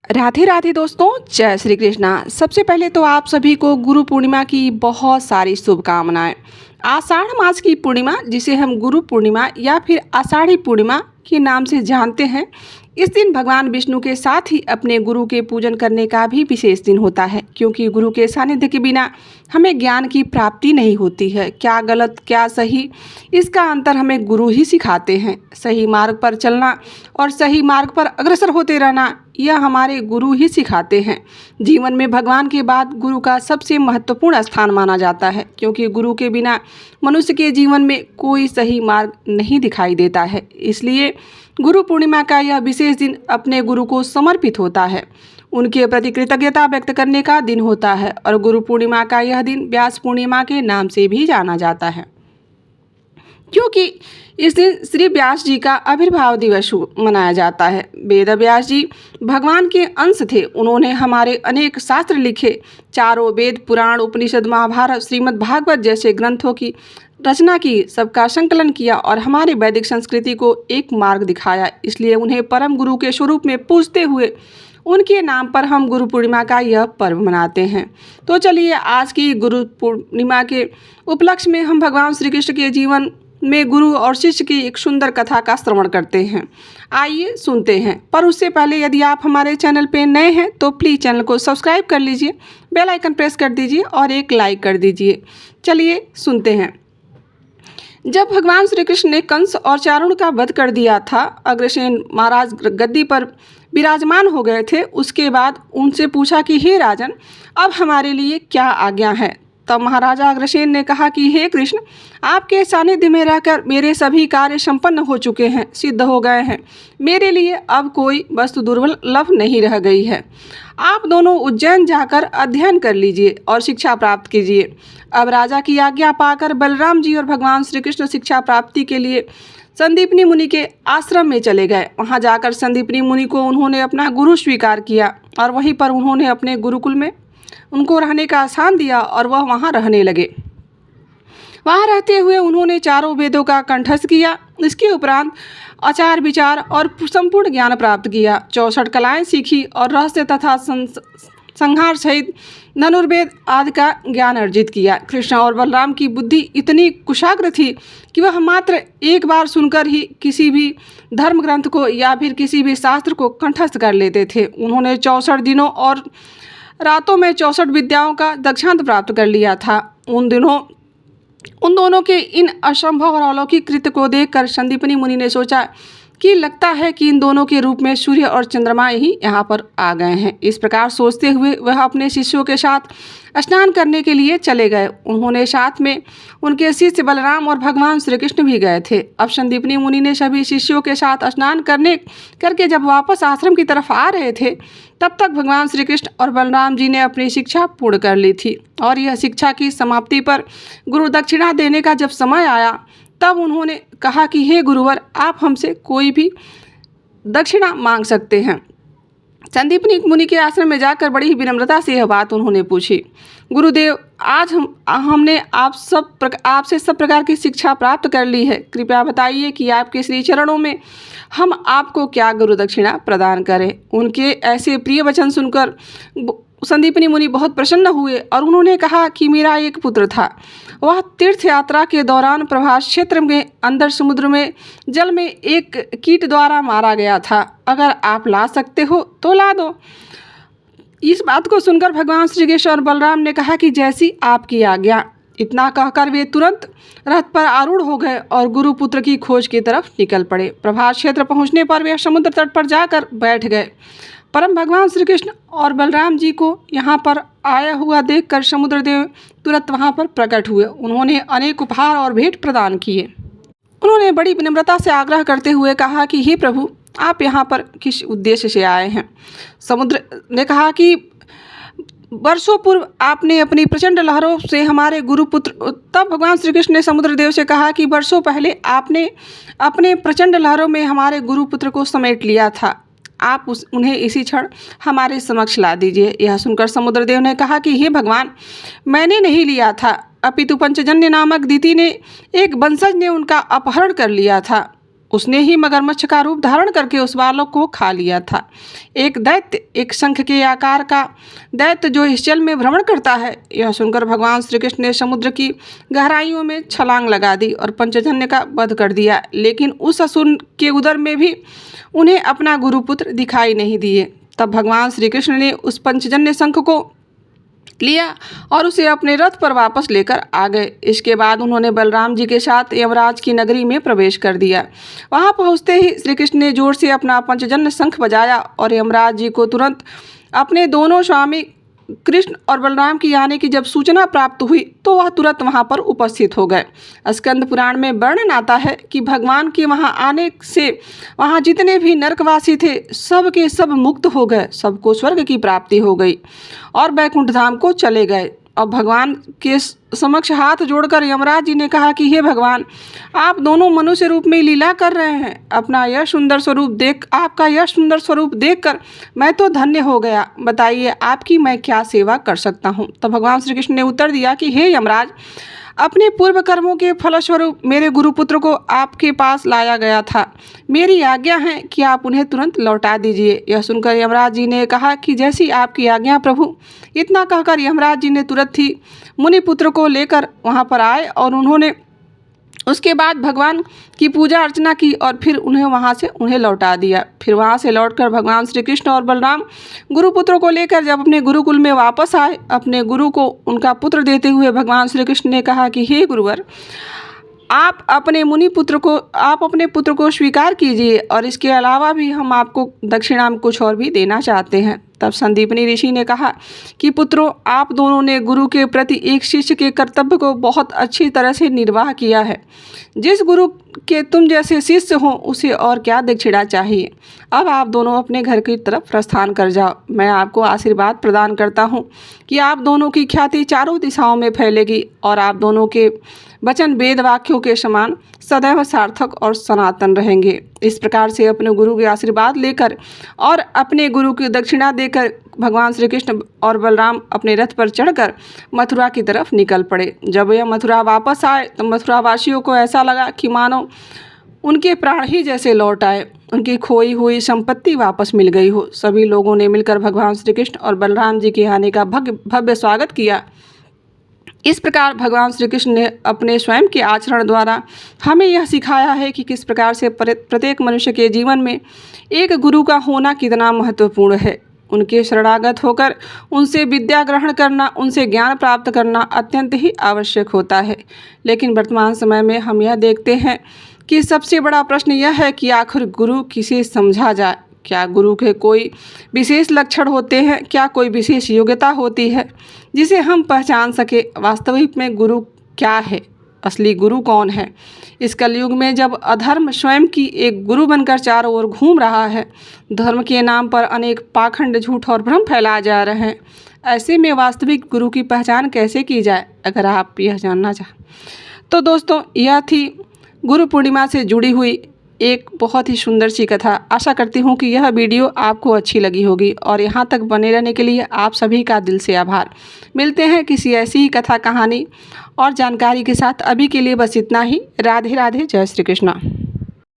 राधे राधे दोस्तों, जय श्री कृष्णा। सबसे पहले तो आप सभी को गुरु पूर्णिमा की बहुत सारी शुभकामनाएं। आषाढ़ मास की पूर्णिमा, जिसे हम गुरु पूर्णिमा या फिर आषाढ़ी पूर्णिमा के नाम से जानते हैं, इस दिन भगवान विष्णु के साथ ही अपने गुरु के पूजन करने का भी विशेष दिन होता है, क्योंकि गुरु के सानिध्य के बिना हमें ज्ञान की प्राप्ति नहीं होती है। क्या गलत क्या सही, इसका अंतर हमें गुरु ही सिखाते हैं। सही मार्ग पर चलना और सही मार्ग पर अग्रसर होते रहना, यह हमारे गुरु ही सिखाते हैं। जीवन में भगवान के बाद गुरु का सबसे महत्वपूर्ण स्थान माना जाता है, क्योंकि गुरु के बिना मनुष्य के जीवन में कोई सही मार्ग नहीं दिखाई देता है। इसलिए गुरु पूर्णिमा का यह विशेष दिन अपने गुरु को समर्पित होता है, उनके प्रति कृतज्ञता व्यक्त करने का दिन होता है। और गुरु पूर्णिमा का यह दिन व्यास पूर्णिमा के नाम से भी जाना जाता है, क्योंकि इस दिन श्री व्यास जी का आविर्भाव दिवस मनाया जाता है। वेद व्यास जी भगवान के अंश थे। उन्होंने हमारे अनेक शास्त्र लिखे, चारों वेद, पुराण, उपनिषद, महाभारत, श्रीमद् भागवत जैसे ग्रंथों की रचना की, सबका संकलन किया और हमारी वैदिक संस्कृति को एक मार्ग दिखाया। इसलिए उन्हें परम गुरु के स्वरूप में पूजते हुए उनके नाम पर हम गुरु पूर्णिमा का यह पर्व मनाते हैं। तो चलिए, आज की गुरु पूर्णिमा के उपलक्ष्य में हम भगवान श्री कृष्ण के जीवन में गुरु और शिष्य की एक सुंदर कथा का श्रवण करते हैं। आइए सुनते हैं। पर उससे पहले यदि आप हमारे चैनल पे नए हैं तो प्लीज़ चैनल को सब्सक्राइब कर लीजिए, बेल आइकन प्रेस कर दीजिए और एक लाइक कर दीजिए। चलिए सुनते हैं। जब भगवान श्री कृष्ण ने कंस और चारुण का वध कर दिया था, अग्रसेन महाराज गद्दी पर विराजमान हो गए थे। उसके बाद उनसे पूछा कि हे राजन, अब हमारे लिए क्या आज्ञा है। तब महाराजा अग्रसेन ने कहा कि हे कृष्ण, आपके सानिध्य में रहकर मेरे सभी कार्य संपन्न हो चुके हैं, सिद्ध हो गए हैं। मेरे लिए अब कोई वस्तु दुर्लभ नहीं रह गई है। आप दोनों उज्जैन जाकर अध्ययन कर लीजिए और शिक्षा प्राप्त कीजिए। अब राजा की आज्ञा पाकर बलराम जी और भगवान श्री कृष्ण शिक्षा प्राप्ति के लिए संदीपनी मुनि के आश्रम में चले गए। वहाँ जाकर संदीपनी मुनि को उन्होंने अपना गुरु स्वीकार किया और वहीं पर उन्होंने अपने गुरुकुल में उनको रहने का स्थान दिया और वह वहाँ रहने लगे। वहाँ रहते हुए उन्होंने चारों वेदों का कंठस्थ किया। इसके उपरांत आचार विचार और संपूर्ण ज्ञान प्राप्त किया। 64 कलाएं सीखी और रहस्य तथा संहार सहित धनुर्वेद आदि का ज्ञान अर्जित किया। कृष्ण और बलराम की बुद्धि इतनी कुशाग्र थी कि वह मात्र एक बार सुनकर ही किसी भी धर्म ग्रंथ को या फिर किसी भी शास्त्र को कंठस्थ कर लेते थे। उन्होंने 64 दिनों और रातों में 64 विद्याओं का दक्षांत प्राप्त कर लिया था। उन दोनों के इन असंभव और अलौकिक कृत्य को देखकर संदीपनी मुनि ने सोचा कि लगता है कि इन दोनों के रूप में सूर्य और चंद्रमा ही यहाँ पर आ गए हैं। इस प्रकार सोचते हुए वह अपने शिष्यों के साथ स्नान करने के लिए चले गए। उन्होंने साथ में उनके शिष्य बलराम और भगवान श्री कृष्ण भी गए थे। अब संदीपनी मुनि ने सभी शिष्यों के साथ स्नान करके जब वापस आश्रम की तरफ आ रहे थे, तब तक भगवान श्री कृष्ण और बलराम जी ने अपनी शिक्षा पूर्ण कर ली थी। और यह शिक्षा की समाप्ति पर गुरु दक्षिणा देने का जब समय आया, तब उन्होंने कहा कि हे गुरुवर, आप हमसे कोई भी दक्षिणा मांग सकते हैं। संदीपनी मुनि के आश्रम में जाकर बड़ी ही विनम्रता से यह बात उन्होंने पूछी। गुरुदेव, आज हमने आपसे सब प्रकार की शिक्षा प्राप्त कर ली है। कृपया बताइए कि आपके श्री चरणों में हम आपको क्या गुरु दक्षिणा प्रदान करें। उनके ऐसे प्रिय वचन सुनकर संदीपनी मुनि बहुत प्रसन्न हुए और उन्होंने कहा कि मेरा एक पुत्र था। वह तीर्थ यात्रा के दौरान प्रभास क्षेत्र में अंदर समुद्र में जल में एक कीट द्वारा मारा गया था। अगर आप ला सकते हो तो ला दो। इस बात को सुनकर भगवान श्री कृष्ण और बलराम ने कहा कि जैसी आपकी आज्ञा। इतना कहकर वे तुरंत रथ पर आरूढ़ हो गए और गुरुपुत्र की खोज की तरफ निकल पड़े। प्रभास क्षेत्र पहुँचने पर वे समुद्र तट पर जाकर बैठ गए। परम भगवान श्री कृष्ण और बलराम जी को यहाँ पर आया हुआ देखकर समुद्रदेव तुरंत वहाँ पर प्रकट हुए। उन्होंने अनेक उपहार और भेंट प्रदान किए। उन्होंने बड़ी विनम्रता से आग्रह करते हुए कहा कि हे प्रभु, आप यहाँ पर किस उद्देश्य से आए हैं। समुद्र ने कहा कि वर्षों पूर्व आपने अपनी प्रचंड लहरों से हमारे गुरुपुत्र तब भगवान श्री कृष्ण ने समुद्रदेव से कहा कि वर्षों पहले आपने अपने प्रचंड लहरों में हमारे गुरुपुत्र को समेट लिया था। आप उन्हें इसी क्षण हमारे समक्ष ला दीजिए। यह सुनकर समुद्रदेव ने कहा कि हे भगवान, मैंने नहीं लिया था, अपितु पंचजन्य नामक दीति ने एक वंशज ने उनका अपहरण कर लिया था। उसने ही मगरमच्छ का रूप धारण करके उस बालक को खा लिया था। एक दैत्य, एक शंख के आकार का दैत्य जो इस जल में भ्रमण करता है। यह सुनकर भगवान श्री कृष्ण ने समुद्र की गहराइयों में छलांग लगा दी और पंचजन्य का वध कर दिया। लेकिन उस असुर के उदर में भी उन्हें अपना गुरुपुत्र दिखाई नहीं दिए। तब भगवान श्री कृष्ण ने उस पंचजन्य शंख को लिया और उसे अपने रथ पर वापस लेकर आ गए। इसके बाद उन्होंने बलराम जी के साथ यमराज की नगरी में प्रवेश कर दिया। वहां पहुंचते ही श्री कृष्ण ने जोर से अपना पंचजन्य शंख बजाया और यमराज जी को तुरंत अपने दोनों स्वामी कृष्ण और बलराम की आने की जब सूचना प्राप्त हुई तो वह तुरंत वहां पर उपस्थित हो गए। स्कंद पुराण में वर्णन आता है कि भगवान के वहां आने से वहां जितने भी नरकवासी थे सब के सब मुक्त हो गए, सबको स्वर्ग की प्राप्ति हो गई और बैकुंठ धाम को चले गए। अब भगवान के समक्ष हाथ जोड़कर यमराज जी ने कहा कि हे भगवान, आप दोनों मनुष्य रूप में लीला कर रहे हैं। आपका यह सुंदर स्वरूप देखकर मैं तो धन्य हो गया। बताइए आपकी मैं क्या सेवा कर सकता हूँ। तब भगवान श्री कृष्ण ने उत्तर दिया कि हे यमराज, अपने पूर्व कर्मों के फलस्वरूप मेरे गुरुपुत्र को आपके पास लाया गया था। मेरी आज्ञा है कि आप उन्हें तुरंत लौटा दीजिए। यह सुनकर यमराज जी ने कहा कि जैसी आपकी आज्ञा प्रभु। इतना कहकर यमराज जी ने तुरंत ही मुनिपुत्र को लेकर वहां पर आए और उन्होंने उसके बाद भगवान की पूजा अर्चना की और फिर उन्हें लौटा दिया। फिर वहाँ से लौटकर भगवान श्री कृष्ण और बलराम गुरुपुत्रों को लेकर जब अपने गुरुकुल में वापस आए, अपने गुरु को उनका पुत्र देते हुए भगवान श्री कृष्ण ने कहा कि हे गुरुवर, आप अपने पुत्र को स्वीकार कीजिए और इसके अलावा भी हम आपको दक्षिणा में कुछ और भी देना चाहते हैं। तब संदीपनी ऋषि ने कहा कि पुत्रों, आप दोनों ने गुरु के प्रति एक शिष्य के कर्तव्य को बहुत अच्छी तरह से निर्वाह किया है। जिस गुरु के तुम जैसे शिष्य हो उसे और क्या दक्षिणा चाहिए। अब आप दोनों अपने घर की तरफ प्रस्थान कर जाओ। मैं आपको आशीर्वाद प्रदान करता हूँ कि आप दोनों की ख्याति चारों दिशाओं में फैलेगी और आप दोनों के वचन वेद वाक्यों के समान सदैव सार्थक और सनातन रहेंगे। इस प्रकार से अपने गुरु के आशीर्वाद लेकर और अपने गुरु की दक्षिणा देकर भगवान श्री कृष्ण और बलराम अपने रथ पर चढ़कर मथुरा की तरफ निकल पड़े। जब यह मथुरा वापस आए तो मथुरा वासियों को ऐसा लगा कि मानो उनके प्राण ही जैसे लौट आए, उनकी खोई हुई संपत्ति वापस मिल गई हो। सभी लोगों ने मिलकर भगवान श्री कृष्ण और बलराम जी के आने का भव्य स्वागत किया। इस प्रकार भगवान श्री कृष्ण ने अपने स्वयं के आचरण द्वारा हमें यह सिखाया है कि किस प्रकार से प्रत्येक मनुष्य के जीवन में एक गुरु का होना कितना महत्वपूर्ण है। उनके शरणागत होकर उनसे विद्या ग्रहण करना, उनसे ज्ञान प्राप्त करना अत्यंत ही आवश्यक होता है। लेकिन वर्तमान समय में हम यह देखते हैं कि सबसे बड़ा प्रश्न यह है कि आखिर गुरु किसे समझा जाए। क्या गुरु के कोई विशेष लक्षण होते हैं? क्या कोई विशेष योग्यता होती है जिसे हम पहचान सके? वास्तविक में गुरु क्या है? असली गुरु कौन है? इस कलयुग में जब अधर्म स्वयं की एक गुरु बनकर चारों ओर घूम रहा है, धर्म के नाम पर अनेक पाखंड, झूठ और भ्रम फैलाए जा रहे हैं, ऐसे में वास्तविक गुरु की पहचान कैसे की जाए? अगर आप यह जानना चाहें तो दोस्तों, यह थी गुरु पूर्णिमा से जुड़ी हुई एक बहुत ही सुंदर सी कथा। आशा करती हूँ कि यह वीडियो आपको अच्छी लगी होगी और यहाँ तक बने रहने के लिए आप सभी का दिल से आभार। मिलते हैं किसी ऐसी ही कथा, कहानी और जानकारी के साथ। अभी के लिए बस इतना ही। राधे राधे, जय श्री कृष्णा।